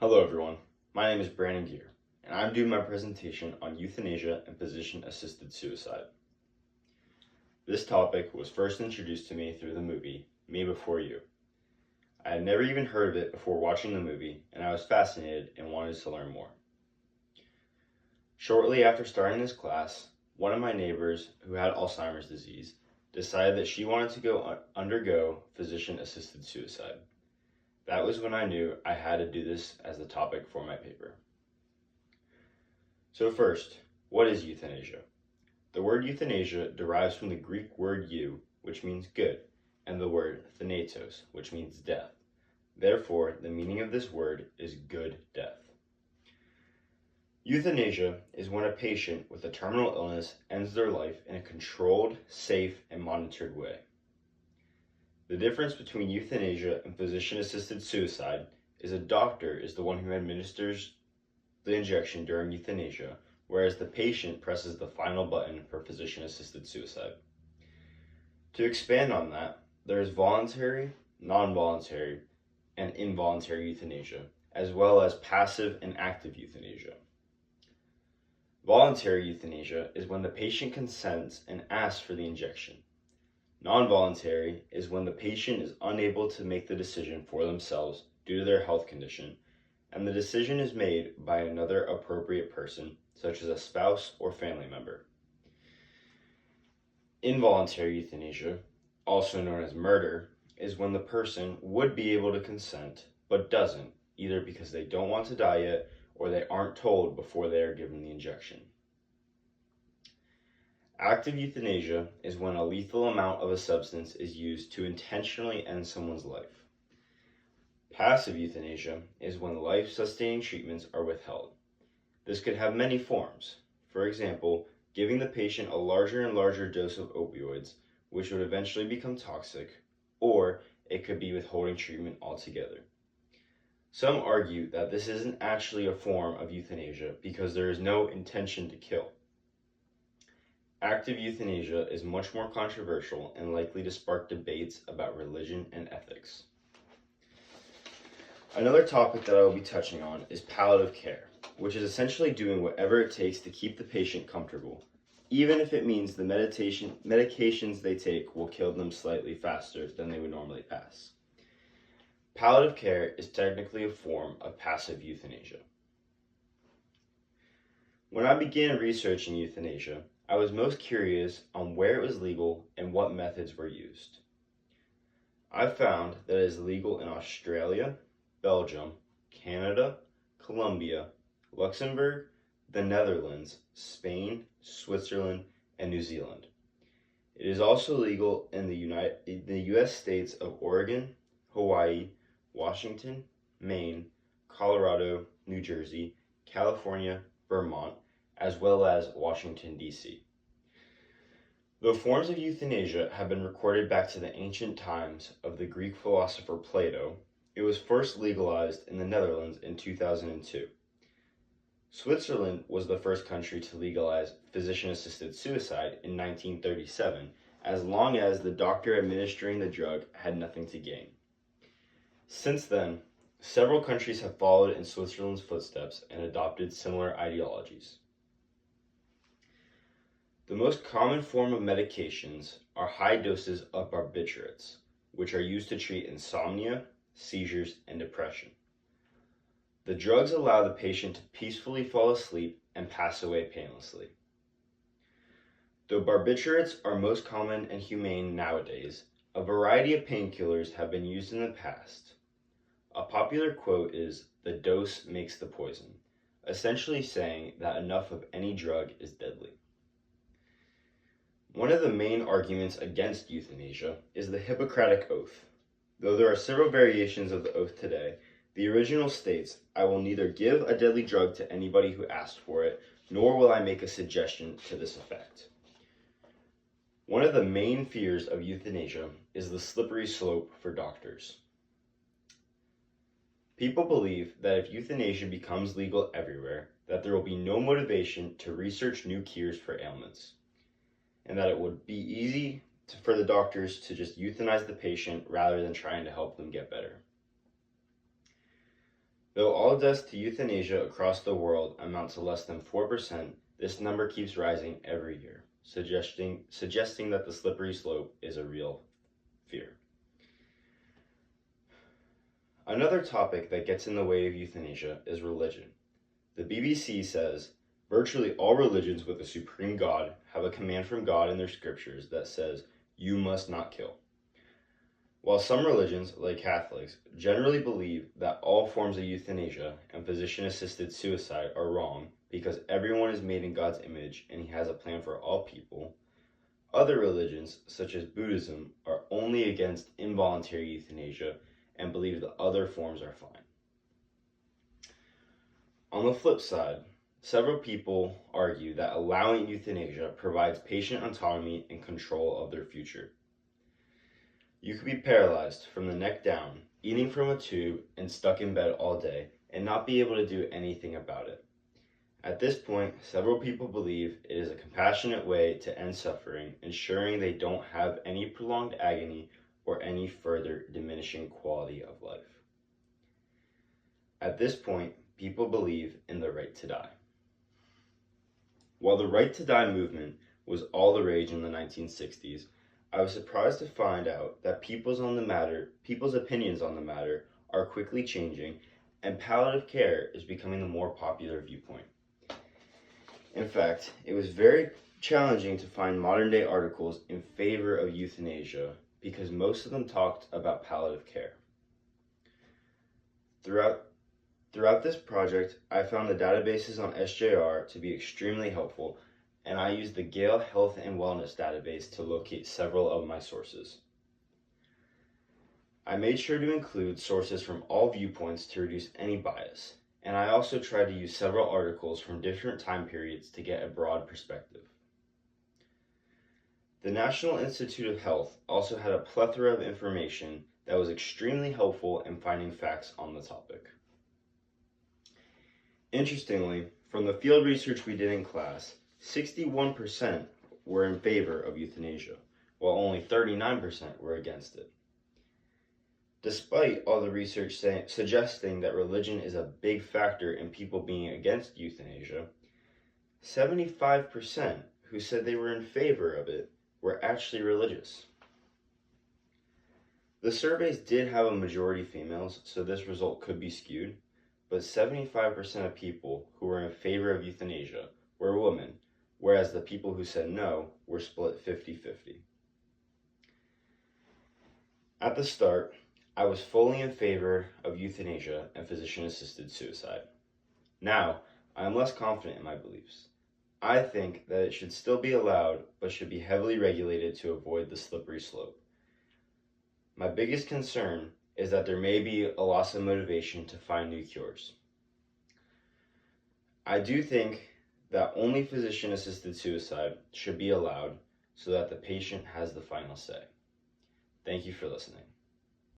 Hello everyone, my name is Brandon Gear, and I'm doing my presentation on euthanasia and physician-assisted suicide. This topic was first introduced to me through the movie Me Before You. I had never even heard of it before watching the movie, and I was fascinated and wanted to learn more. Shortly after starting this class, one of my neighbors who had Alzheimer's disease decided that she wanted to undergo physician-assisted suicide. That was when I knew I had to do this as the topic for my paper. So first, what is euthanasia? The word euthanasia derives from the Greek word eu, which means good, and the word thanatos, which means death. Therefore, the meaning of this word is good death. Euthanasia is when a patient with a terminal illness ends their life in a controlled, safe, and monitored way. The difference between euthanasia and physician-assisted suicide is a doctor is the one who administers the injection during euthanasia, whereas the patient presses the final button for physician-assisted suicide. To expand on that, there is voluntary, non-voluntary, and involuntary euthanasia, as well as passive and active euthanasia. Voluntary euthanasia is when the patient consents and asks for the injection. Non-voluntary is when the patient is unable to make the decision for themselves due to their health condition, and the decision is made by another appropriate person, such as a spouse or family member. Involuntary euthanasia, also known as murder, is when the person would be able to consent but doesn't, either because they don't want to die yet or they aren't told before they are given the injection. Active euthanasia is when a lethal amount of a substance is used to intentionally end someone's life. Passive euthanasia is when life-sustaining treatments are withheld. This could have many forms. For example, giving the patient a larger and larger dose of opioids, which would eventually become toxic, or it could be withholding treatment altogether. Some argue that this isn't actually a form of euthanasia because there is no intention to kill. Active euthanasia is much more controversial and likely to spark debates about religion and ethics. Another topic that I will be touching on is palliative care, which is essentially doing whatever it takes to keep the patient comfortable, even if it means the medications they take will kill them slightly faster than they would normally pass. Palliative care is technically a form of passive euthanasia. When I began researching euthanasia, I was most curious on where it was legal and what methods were used. I found that it is legal in Australia, Belgium, Canada, Colombia, Luxembourg, the Netherlands, Spain, Switzerland, and New Zealand. It is also legal in the US states of Oregon, Hawaii, Washington, Maine, Colorado, New Jersey, California, Vermont, as well as Washington, D.C. Though forms of euthanasia have been recorded back to the ancient times of the Greek philosopher Plato, it was first legalized in the Netherlands in 2002. Switzerland was the first country to legalize physician-assisted suicide in 1937, as long as the doctor administering the drug had nothing to gain. Since then, several countries have followed in Switzerland's footsteps and adopted similar ideologies. The most common form of medications are high doses of barbiturates, which are used to treat insomnia, seizures, and depression. The drugs allow the patient to peacefully fall asleep and pass away painlessly. Though barbiturates are most common and humane nowadays, a variety of painkillers have been used in the past. A popular quote is, "The dose makes the poison," essentially saying that enough of any drug is deadly. One of the main arguments against euthanasia is the Hippocratic Oath. Though there are several variations of the oath today, the original states, "I will neither give a deadly drug to anybody who asks for it, nor will I make a suggestion to this effect." One of the main fears of euthanasia is the slippery slope for doctors. People believe that if euthanasia becomes legal everywhere, that there will be no motivation to research new cures for ailments, and that it would be easy for the doctors to just euthanize the patient rather than trying to help them get better. Though all deaths to euthanasia across the world amount to less than 4%, this number keeps rising every year, suggesting that the slippery slope is a real fear. Another topic that gets in the way of euthanasia is religion. The BBC says, virtually all religions with a supreme God have a command from God in their scriptures that says, you must not kill. While some religions, like Catholics, generally believe that all forms of euthanasia and physician-assisted suicide are wrong because everyone is made in God's image and He has a plan for all people, other religions, such as Buddhism, are only against involuntary euthanasia and believe the other forms are fine. On the flip side, several people argue that allowing euthanasia provides patient autonomy and control of their future. You could be paralyzed from the neck down, eating from a tube, and stuck in bed all day, and not be able to do anything about it. At this point, several people believe it is a compassionate way to end suffering, ensuring they don't have any prolonged agony or any further diminishing quality of life. At this point, people believe in the right to die. While the right to die movement was all the rage in the 1960s, I was surprised to find out that people's opinions on the matter are quickly changing, and palliative care is becoming the more popular viewpoint. In fact, it was very challenging to find modern-day articles in favor of euthanasia because most of them talked about palliative care. Throughout this project, I found the databases on SJR to be extremely helpful, and I used the Gale Health and Wellness database to locate several of my sources. I made sure to include sources from all viewpoints to reduce any bias, and I also tried to use several articles from different time periods to get a broad perspective. The National Institute of Health also had a plethora of information that was extremely helpful in finding facts on the topic. Interestingly, from the field research we did in class, 61% were in favor of euthanasia, while only 39% were against it. Despite all the research suggesting that religion is a big factor in people being against euthanasia, 75% who said they were in favor of it were actually religious. The surveys did have a majority females, so this result could be skewed, but 75% of people who were in favor of euthanasia were women, whereas the people who said no were split 50-50. At the start, I was fully in favor of euthanasia and physician-assisted suicide. Now, I am less confident in my beliefs. I think that it should still be allowed, but should be heavily regulated to avoid the slippery slope. My biggest concern is that there may be a loss of motivation to find new cures. I do think that only physician-assisted suicide should be allowed so that the patient has the final say. Thank you for listening.